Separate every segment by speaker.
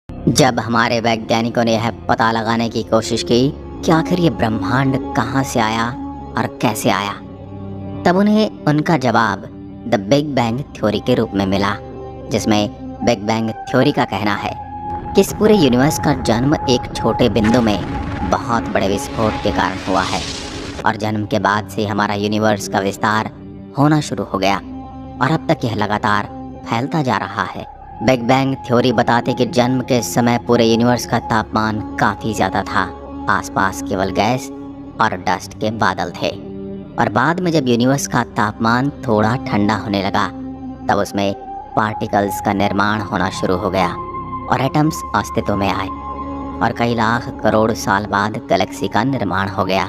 Speaker 1: जब हमारे वैज्ञानिकों ने यह पता लगाने की कोशिश की कि आखिर ये ब्रह्मांड कहाँ से आया और कैसे आया, तब उन्हें उनका जवाब द बिग बैंग थ्योरी के रूप में मिला, जिसमें बिग बैंग थ्योरी का कहना है कि इस पूरे यूनिवर्स का जन्म एक छोटे बिंदु में बहुत बड़े विस्फोट के कारण हुआ है और जन्म के बाद से हमारा यूनिवर्स का विस्तार होना शुरू हो गया और अब तक यह लगातार फैलता जा रहा है। बिग बैंग थ्योरी बताती कि जन्म के समय पूरे यूनिवर्स का तापमान काफ़ी ज़्यादा था, आसपास केवल गैस और डस्ट के बादल थे। और बाद में जब यूनिवर्स का तापमान थोड़ा ठंडा होने लगा, तब उसमें पार्टिकल्स का निर्माण होना शुरू हो गया और एटम्स अस्तित्व में आए और कई लाख करोड़ साल बाद गैलेक्सी का निर्माण हो गया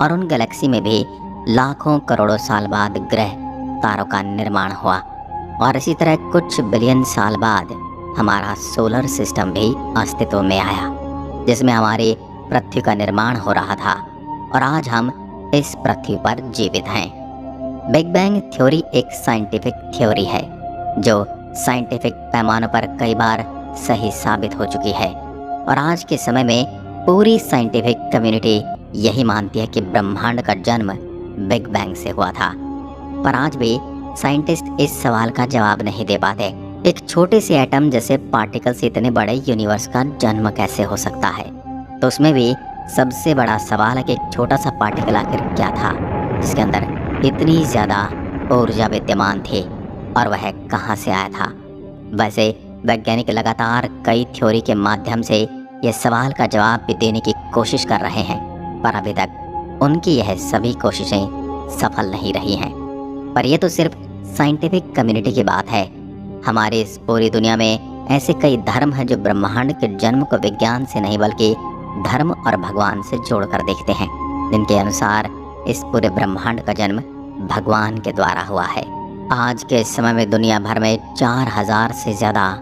Speaker 1: और उन गैलेक्सी में भी लाखों करोड़ों साल बाद ग्रह तारों का निर्माण हुआ और इसी तरह कुछ बिलियन साल बाद हमारा सोलर सिस्टम भी अस्तित्व में आया, जिसमें हमारी पृथ्वी का निर्माण हो रहा था और आज हम इस पृथ्वी पर जीवित हैं। बिग बैंग थ्योरी एक साइंटिफिक थ्योरी है जो साइंटिफिक पैमानों पर कई बार सही साबित हो चुकी है और आज के समय में पूरी साइंटिफिक कम्युनिटी यही मानती है कि ब्रह्मांड का जन्म बिग बैंग से हुआ था। पर आज भी साइंटिस्ट इस सवाल का जवाब नहीं दे पाते, एक छोटे से एटम जैसे पार्टिकल से इतने बड़े यूनिवर्स का जन्म कैसे हो सकता है। तो उसमें भी सबसे बड़ा सवाल है कि एक छोटा सा पार्टिकल आखिर क्या था जिसके अंदर इतनी ज़्यादा ऊर्जा विद्यमान थी और वह कहाँ से आया था। वैसे वैज्ञानिक लगातार कई थ्योरी के माध्यम से यह सवाल का जवाब भी देने की कोशिश कर रहे हैं, पर अभी तक उनकी यह सभी कोशिशें सफल नहीं रही हैं। पर यह तो सिर्फ साइंटिफिक कम्युनिटी की बात है। हमारी इस पूरी दुनिया में ऐसे कई धर्म हैं जो ब्रह्मांड के जन्म को विज्ञान से नहीं बल्कि धर्म और भगवान से जोड़कर देखते हैं, जिनके अनुसार इस पूरे ब्रह्मांड का जन्म भगवान के द्वारा हुआ है। आज के समय में दुनिया भर में 4000 से ज़्यादा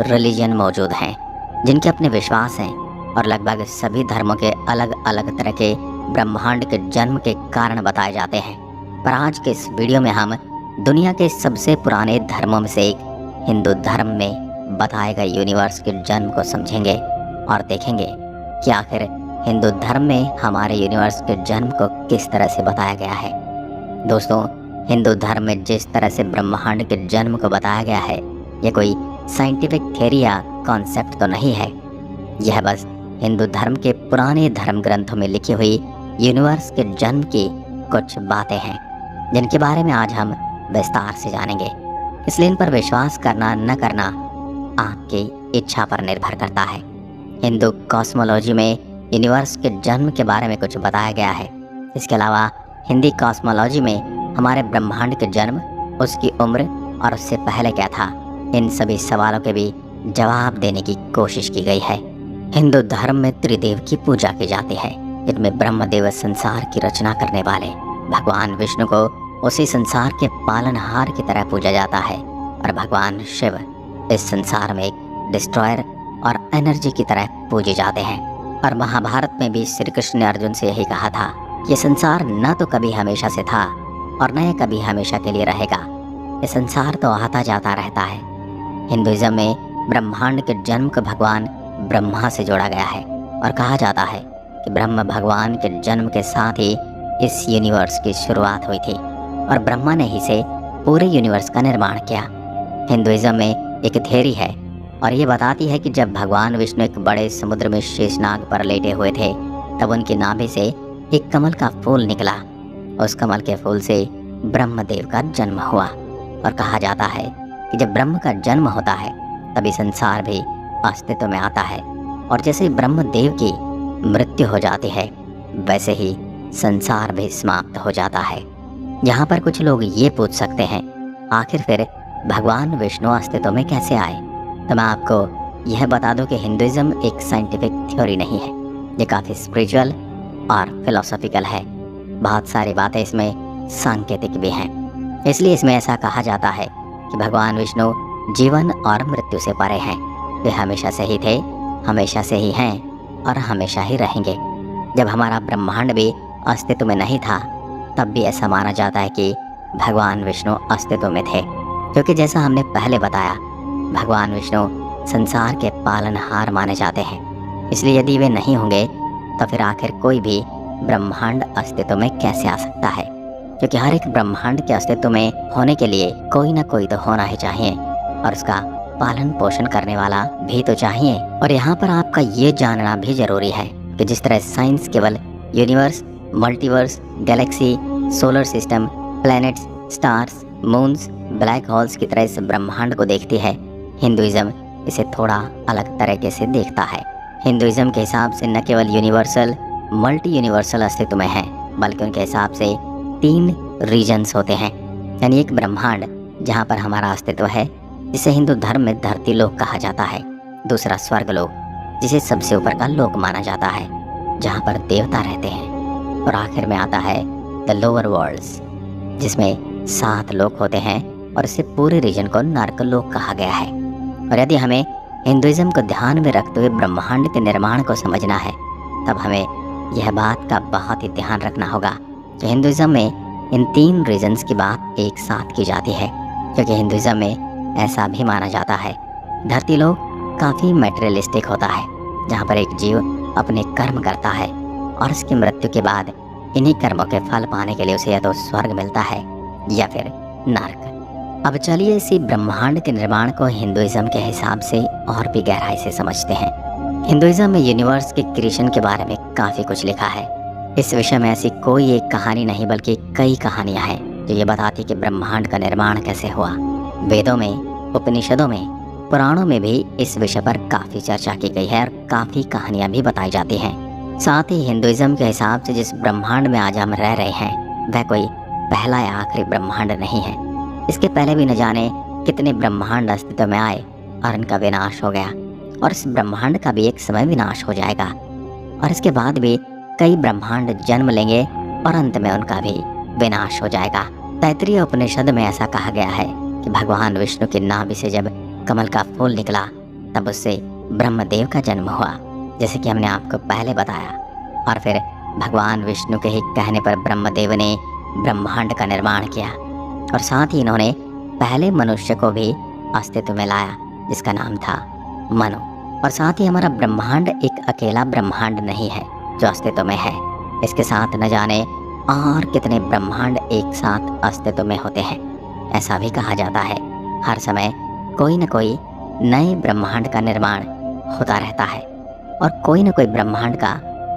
Speaker 1: रिलीजन मौजूद हैं जिनके अपने विश्वास हैं और लगभग सभी धर्मों के अलग अलग तरह के ब्रह्मांड के जन्म के कारण बताए जाते हैं। पर आज के इस वीडियो में हम दुनिया के सबसे पुराने धर्मों में से एक हिंदू धर्म में बताए गए यूनिवर्स के जन्म को समझेंगे और देखेंगे कि आखिर हिंदू धर्म में हमारे यूनिवर्स के जन्म को किस तरह से बताया गया है। दोस्तों, हिंदू धर्म में जिस तरह से ब्रह्मांड के जन्म को बताया गया है, यह कोई साइंटिफिक थ्योरी या कॉन्सेप्ट तो नहीं है। यह बस हिंदू धर्म के पुराने धर्म ग्रंथों में लिखी हुई यूनिवर्स के जन्म की कुछ बातें हैं जिनके बारे में आज हम विस्तार से जानेंगे। इसलिए इन पर विश्वास करना न करना आपकी इच्छा पर निर्भर करता है। हिंदू कॉस्मोलॉजी में यूनिवर्स के जन्म के बारे में कुछ बताया गया है। इसके अलावा हिंदी कॉस्मोलॉजी में हमारे ब्रह्मांड के जन्म, उसकी उम्र और उससे पहले क्या था, इन सभी सवालों के भी जवाब देने की कोशिश की गई है। हिंदू धर्म में त्रिदेव की पूजा की जाती है, जिनमें ब्रह्मदेव संसार की रचना करने वाले भगवान विष्णु को उसी संसार के पालनहार की तरह पूजा जाता है और भगवान शिव इस संसार में एक डिस्ट्रॉयर और एनर्जी की तरह पूजे जाते हैं। और महाभारत में भी श्री कृष्ण ने अर्जुन से यही कहा था कि संसार न तो कभी हमेशा से था और न ही कभी हमेशा के लिए रहेगा, ये संसार तो आता जाता रहता है। हिंदुइज्म में ब्रह्मांड के जन्म को भगवान ब्रह्मा से जोड़ा गया है और कहा जाता है कि ब्रह्म भगवान के जन्म के साथ ही इस यूनिवर्स की शुरुआत हुई थी और ब्रह्मा ने ही से पूरे यूनिवर्स का निर्माण किया। हिंदुइज्म में एक थ्योरी है और ये बताती है कि जब भगवान विष्णु एक बड़े समुद्र में शेषनाग पर लेटे हुए थे, तब उनकी नाभि से एक कमल का फूल निकला। उस कमल के फूल से ब्रह्मदेव का जन्म हुआ और कहा जाता है कि जब ब्रह्म का जन्म होता है तभी संसार भी अस्तित्व में आता है और जैसे ब्रह्मदेव की मृत्यु हो जाती है वैसे ही संसार भी समाप्त हो जाता है। यहाँ पर कुछ लोग ये पूछ सकते हैं, आखिर फिर भगवान विष्णु अस्तित्व में कैसे आए? तो मैं आपको यह बता दूं कि हिंदुइज्म एक साइंटिफिक थ्योरी नहीं है, ये काफ़ी स्पिरिचुअल और फिलोसॉफिकल है। बहुत सारी बातें इसमें सांकेतिक भी हैं। इसलिए इसमें ऐसा कहा जाता है कि भगवान विष्णु जीवन और मृत्यु से परे हैं। वे हमेशा से ही थे, हमेशा से ही हैं और हमेशा ही रहेंगे। जब हमारा ब्रह्मांड भी अस्तित्व में नहीं था, तब भी ऐसा माना जाता है कि भगवान विष्णु अस्तित्व में थे, क्योंकि जैसा हमने पहले बताया, भगवान विष्णु संसार के पालनहार माने जाते हैं। इसलिए यदि वे नहीं होंगे तो फिर आखिर कोई भी ब्रह्मांड अस्तित्व में कैसे आ सकता है? क्योंकि हर एक ब्रह्मांड के अस्तित्व में होने के लिए कोई ना कोई तो होना ही चाहिए और उसका पालन पोषण करने वाला भी तो चाहिए। और यहाँ पर आपका ये जानना भी जरूरी है कि जिस तरह साइंस केवल universe, multiverse, Galaxy, solar system, planets, stars, moons, black holes की तरह इस ब्रह्मांड को देखती है, हिंदुइज्म इसे थोड़ा अलग तरीके से देखता है। हिंदुइज्म के हिसाब से न केवल यूनिवर्सल, मल्टी यूनिवर्सल अस्तित्व में है, बल्कि उनके हिसाब से 3 रीजन्स होते हैं। यानी एक ब्रह्मांड जहाँ पर हमारा अस्तित्व है, जिसे हिंदू धर्म में धरती लोक कहा जाता है। दूसरा स्वर्ग लोक, जिसे सबसे ऊपर का लोक माना जाता है, जहाँ पर देवता रहते हैं। और आखिर में आता है द लोअर वर्ल्ड्स, जिसमें 7 लोक होते हैं और इसे पूरे रीजन को नर्क लोक कहा गया है। और यदि हमें हिंदुइज्म को ध्यान में रखते हुए ब्रह्मांड के निर्माण को समझना है, तब हमें यह बात का बहुत ही ध्यान रखना होगा कि हिंदुइज्म में इन 3 रीजन्स की बात एक साथ की जाती है। क्योंकि हिंदुइज्म में ऐसा भी माना जाता है धरती लोक काफ़ी मटेरियलिस्टिक होता है, जहाँ पर एक जीव अपने कर्म करता है और उसकी मृत्यु के बाद इन्हीं कर्मों के फल पाने के लिए उसे या तो स्वर्ग मिलता है या फिर नर्क। अब चलिए इसी ब्रह्मांड के निर्माण को हिंदुइज्म के हिसाब से और भी गहराई से समझते हैं। हिंदुइज्म में यूनिवर्स के क्रिएशन के बारे में काफ़ी कुछ लिखा है। इस विषय में ऐसी कोई एक कहानी नहीं बल्कि कई कहानियाँ हैं जो ये बताती कि ब्रह्मांड का निर्माण कैसे हुआ। वेदों में, उपनिषदों में, पुराणों में भी इस विषय पर काफ़ी चर्चा की गई है और काफ़ी कहानियाँ भी बताई जाती हैं। साथ ही हिंदुइज्म के हिसाब से जिस ब्रह्मांड में आज हम रह रहे हैं, वह कोई पहला या आखिरी ब्रह्मांड नहीं है। इसके पहले भी न जाने कितने ब्रह्मांड अस्तित्व में आए और इनका विनाश हो गया, और इस ब्रह्मांड का भी एक समय विनाश हो जाएगा। और इसके बाद भी कई ब्रह्मांड जन्म लेंगे और अंत में उनका भी विनाश हो जाएगा। तैत्तिरीय उपनिषद में ऐसा कहा गया है कि भगवान विष्णु के नाभि से जब कमल का फूल निकला, तब उससे ब्रह्मदेव का जन्म हुआ, जैसे कि हमने आपको पहले बताया। और फिर भगवान विष्णु के ही कहने पर ब्रह्मदेव ने ब्रह्मांड का निर्माण किया, और साथ ही इन्होंने पहले मनुष्य को भी अस्तित्व में लाया, जिसका नाम था मनु। और साथ ही हमारा ब्रह्मांड एक अकेला ब्रह्मांड नहीं है जो अस्तित्व में है। इसके साथ न जाने और कितने ब्रह्मांड एक साथ अस्तित्व में होते हैं। ऐसा भी कहा जाता है हर समय कोई न कोई नए ब्रह्मांड का निर्माण होता रहता है और कोई न कोई ब्रह्मांड का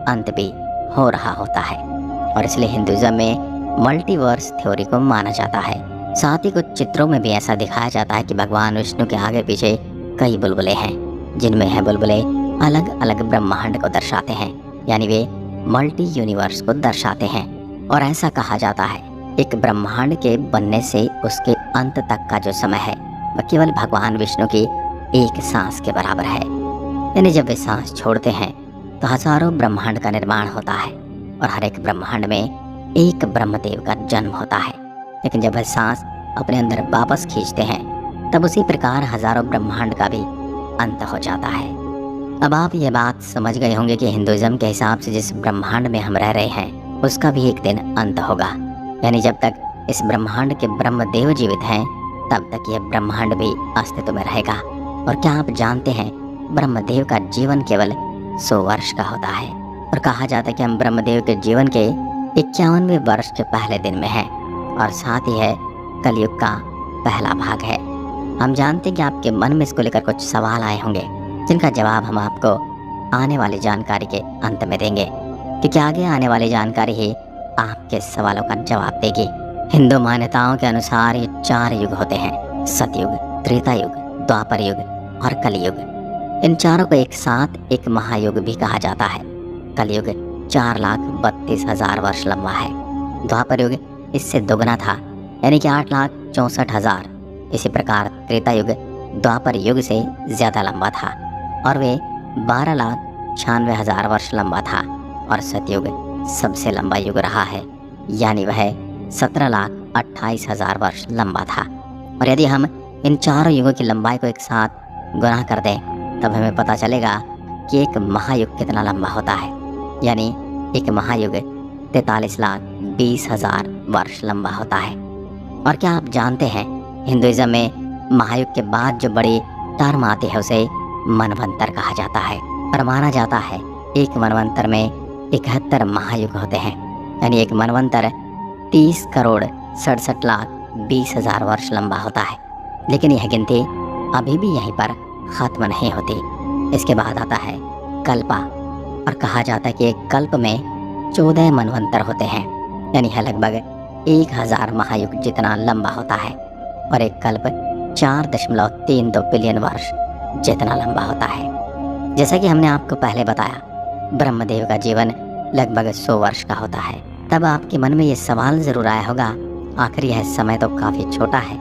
Speaker 1: अंत भी हो रहा होता है। और इसलिए हिंदुइज्म में मल्टीवर्स थ्योरी को माना जाता है। साथ ही कुछ चित्रों में भी ऐसा दिखाया जाता है कि भगवान विष्णु के आगे पीछे कई बुलबुले हैं, जिनमें है बुलबुले अलग अलग ब्रह्मांड को दर्शाते हैं, यानी वे मल्टी यूनिवर्स को दर्शाते हैं। और ऐसा कहा जाता है एक ब्रह्मांड के बनने से उसके अंत तक का जो समय है वह केवल भगवान विष्णु की एक सांस के बराबर है। यानी जब वे सांस छोड़ते हैं तो हजारों ब्रह्मांड का निर्माण होता है और हर एक ब्रह्मांड में एक ब्रह्मदेव का जन्म होता है। लेकिन जब वह सांस अपने अंदर वापस खींचते हैं, तब उसी प्रकार हजारों ब्रह्मांड का भी अंत हो जाता है। अब आप ये बात समझ गए होंगे कि हिंदुइज्म के हिसाब से जिस ब्रह्मांड में हम रह रहे हैं उसका भी एक दिन अंत होगा। यानी जब तक इस ब्रह्मांड के ब्रह्मदेव जीवित हैं, तब तक यह ब्रह्मांड भी अस्तित्व में रहेगा। और क्या आप जानते हैं ब्रह्मदेव का जीवन केवल 100 वर्ष का होता है। और कहा जाता है कि हम ब्रह्मदेव के जीवन के 51वें वर्ष के पहले दिन में हैं, और साथ ही है कलयुग का पहला भाग है। हम जानते हैं कि आपके मन में इसको लेकर कुछ सवाल आए होंगे, जिनका जवाब हम आपको आने वाली जानकारी के अंत में देंगे, क्योंकि आगे आने वाली जानकारी ही आपके सवालों का जवाब देगी। हिंदू मान्यताओं के अनुसार ये 4 युग होते हैं: सतयुग, त्रेता युग, द्वापर युग और कलयुग। इन चारों को एक साथ एक महायुग भी कहा जाता है। कलयुग 4,32,000 वर्ष लंबा है। द्वापर युग इससे दोगुना था, यानी कि 8,64,000। इसी प्रकार त्रेता युग द्वापर युग से ज़्यादा लंबा था और वे 12,96,000 वर्ष लंबा था। और सतयुग सबसे लंबा युग रहा है, यानी वह 17,28,000 वर्ष लंबा था। और यदि हम इन चारों युगों की लंबाई को एक साथ गुणा कर दें, तब हमें पता चलेगा कि एक महायुग कितना लंबा होता है। यानी एक महायुग 43,20,000 वर्ष लंबा होता है। और क्या आप जानते हैं हिंदुइज्म में महायुग के बाद जो बड़ी टर्म आती है उसे मनवंतर कहा जाता है। और माना जाता है एक मनवंतर में 71 महायुग होते हैं, यानी एक मनवंतर 30 करोड़ 67 लाख 20 हजार वर्ष लंबा होता है। लेकिन यह गिनती अभी भी यहीं पर खत्म नहीं होती। इसके बाद आता है कल्पा, और कहा जाता है कि एक कल्प में 14 मनवंतर होते हैं, यानी यह लगभग 1000 महायुग जितना लंबा होता है। और एक कल्प 4.32 बिलियन वर्ष जितना लंबा होता है। जैसा कि हमने आपको पहले बताया, ब्रह्मदेव का जीवन लगभग 100 वर्ष का होता है। तब आपके मन में ये सवाल जरूर आया होगा, आखिर यह समय तो काफ़ी छोटा है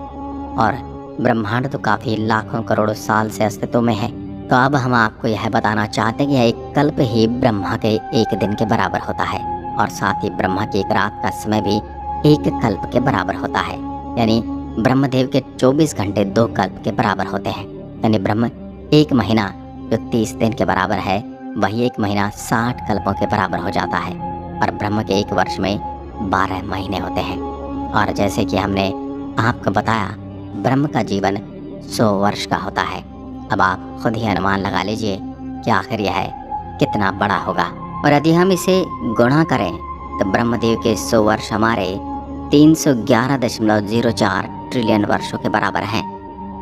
Speaker 1: और ब्रह्मांड तो काफ़ी लाखों करोड़ों साल से अस्तित्व में है। तो अब हम आपको यह बताना चाहते हैं कि एक कल्प ही ब्रह्मा के एक दिन के बराबर होता है, और साथ ही ब्रह्मा की एक रात का समय भी एक कल्प के बराबर होता है। यानी ब्रह्मदेव के 24 घंटे 2 कल्प के बराबर होते हैं। यानी ब्रह्म एक महीना जो 30 दिन के बराबर है, वही एक महीना 60 कल्पों के बराबर हो जाता है। और ब्रह्म के एक वर्ष में 12 महीने होते हैं। और जैसे कि हमने आपको बताया, ब्रह्म का जीवन 100 वर्ष का होता है। अब आप खुद ही अनुमान लगा लीजिए कि आखिर यह कितना बड़ा होगा। और यदि हम इसे गुणा करें तो ब्रह्मदेव के 100 वर्ष हमारे 311.04 ट्रिलियन वर्षों के बराबर हैं।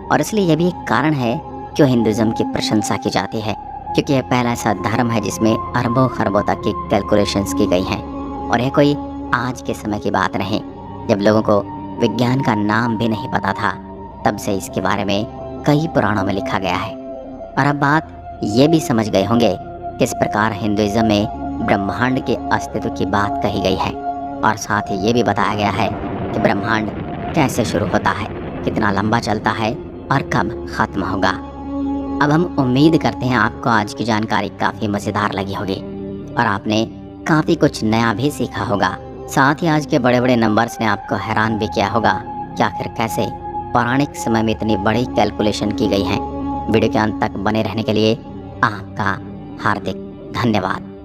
Speaker 1: और इसलिए यह भी एक कारण है क्यों हिंदुज़म की प्रशंसा की जाती है, क्योंकि यह पहला ऐसा धर्म है जिसमें अरबों खरबों तक की कैलकुलेशंस की गई हैं। और यह कोई आज के समय की बात नहीं, जब लोगों को विज्ञान का नाम भी नहीं पता था, तब से इसके बारे में कई पुराणों में लिखा गया है। और अब बात ये भी समझ गए होंगे किस प्रकार हिंदुइज्म में ब्रह्मांड के अस्तित्व की बात कही गई है, और साथ ही ये भी बताया गया है कि ब्रह्मांड कैसे शुरू होता है, कितना लंबा चलता है और कब ख़त्म होगा। अब हम उम्मीद करते हैं आपको आज की जानकारी काफ़ी मज़ेदार लगी होगी और आपने काफ़ी कुछ नया भी सीखा होगा। साथ ही आज के बड़े बड़े नंबर्स ने आपको हैरान भी किया होगा कि आखिर कैसे पौराणिक समय में इतनी बड़ी कैलकुलेशन की गई है। वीडियो के अंत तक बने रहने के लिए आपका हार्दिक धन्यवाद।